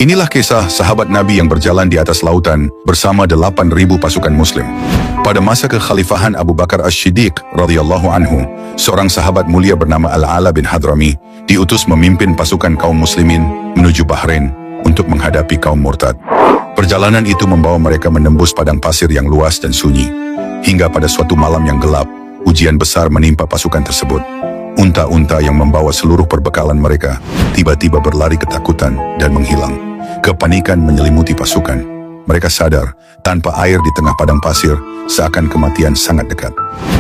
Inilah kisah sahabat Nabi yang berjalan di atas lautan bersama 8.000 pasukan muslim. Pada masa kekhalifahan Abu Bakar As-Siddiq radhiyallahu anhu, seorang sahabat mulia bernama Al-Ala bin Hadrami diutus memimpin pasukan kaum muslimin menuju Bahrain untuk menghadapi kaum murtad. Perjalanan itu membawa mereka menembus padang pasir yang luas dan sunyi. Hingga pada suatu malam yang gelap, ujian besar menimpa pasukan tersebut. Unta-unta yang membawa seluruh perbekalan mereka tiba-tiba berlari ketakutan dan menghilang. Kepanikan menyelimuti pasukan. Mereka sadar, tanpa air di tengah padang pasir, seakan kematian sangat dekat.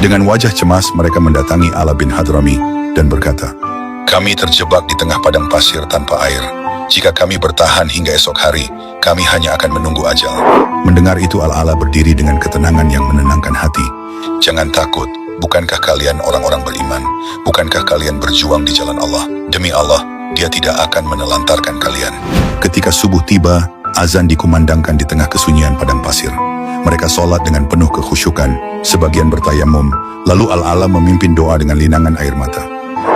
Dengan wajah cemas, mereka mendatangi Ala bin Hadrami dan berkata, "Kami terjebak di tengah padang pasir tanpa air. Jika kami bertahan hingga esok hari, kami hanya akan menunggu ajal." Mendengar itu, Al-Ala berdiri dengan ketenangan yang menenangkan hati. "Jangan takut. Bukankah kalian orang-orang beriman? Bukankah kalian berjuang di jalan Allah? Demi Allah, Dia tidak akan menelantarkan kalian." Ketika subuh tiba, azan dikumandangkan di tengah kesunyian padang pasir. Mereka sholat dengan penuh kekhusyukan, sebagian bertayamum, lalu Al-Ala memimpin doa dengan linangan air mata.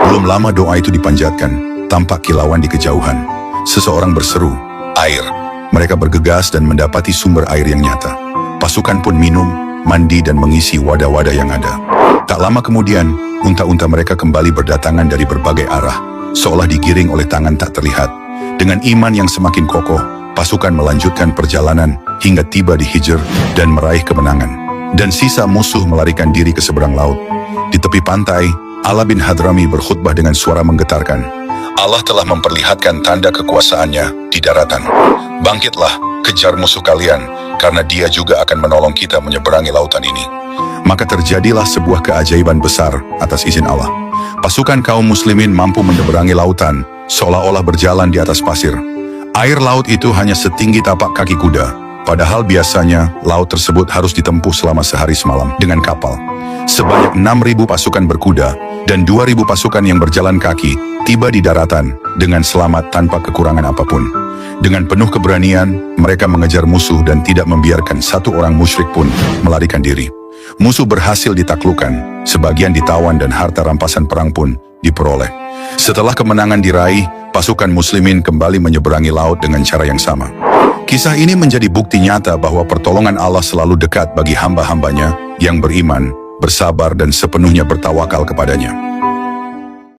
Belum lama doa itu dipanjatkan, tampak kilauan di kejauhan. Seseorang berseru, "Air!" Mereka bergegas dan mendapati sumber air yang nyata. Pasukan pun minum, mandi dan mengisi wadah-wadah yang ada. Tak lama kemudian, unta-unta mereka kembali berdatangan dari berbagai arah, seolah digiring oleh tangan tak terlihat. Dengan iman yang semakin kokoh, pasukan melanjutkan perjalanan hingga tiba di Hijr dan meraih kemenangan. Dan sisa musuh melarikan diri ke seberang laut. Di tepi pantai, Ala bin Hadrami berkhutbah dengan suara menggetarkan, "Allah telah memperlihatkan tanda kekuasaannya di daratan. Bangkitlah, kejar musuh kalian, karena Dia juga akan menolong kita menyeberangi lautan ini." Maka terjadilah sebuah keajaiban besar atas izin Allah. Pasukan kaum muslimin mampu menyeberangi lautan, seolah-olah berjalan di atas pasir. Air laut itu hanya setinggi tapak kaki kuda, padahal biasanya laut tersebut harus ditempuh selama sehari semalam dengan kapal. Sebanyak 6.000 pasukan berkuda dan 2.000 pasukan yang berjalan kaki tiba di daratan dengan selamat tanpa kekurangan apapun. Dengan penuh keberanian, mereka mengejar musuh dan tidak membiarkan satu orang musyrik pun melarikan diri. Musuh berhasil ditaklukkan, sebagian ditawan dan harta rampasan perang pun diperoleh. Setelah kemenangan diraih, pasukan muslimin kembali menyeberangi laut dengan cara yang sama. Kisah ini menjadi bukti nyata bahwa pertolongan Allah selalu dekat bagi hamba-hambanya yang beriman, bersabar dan sepenuhnya bertawakal kepadanya.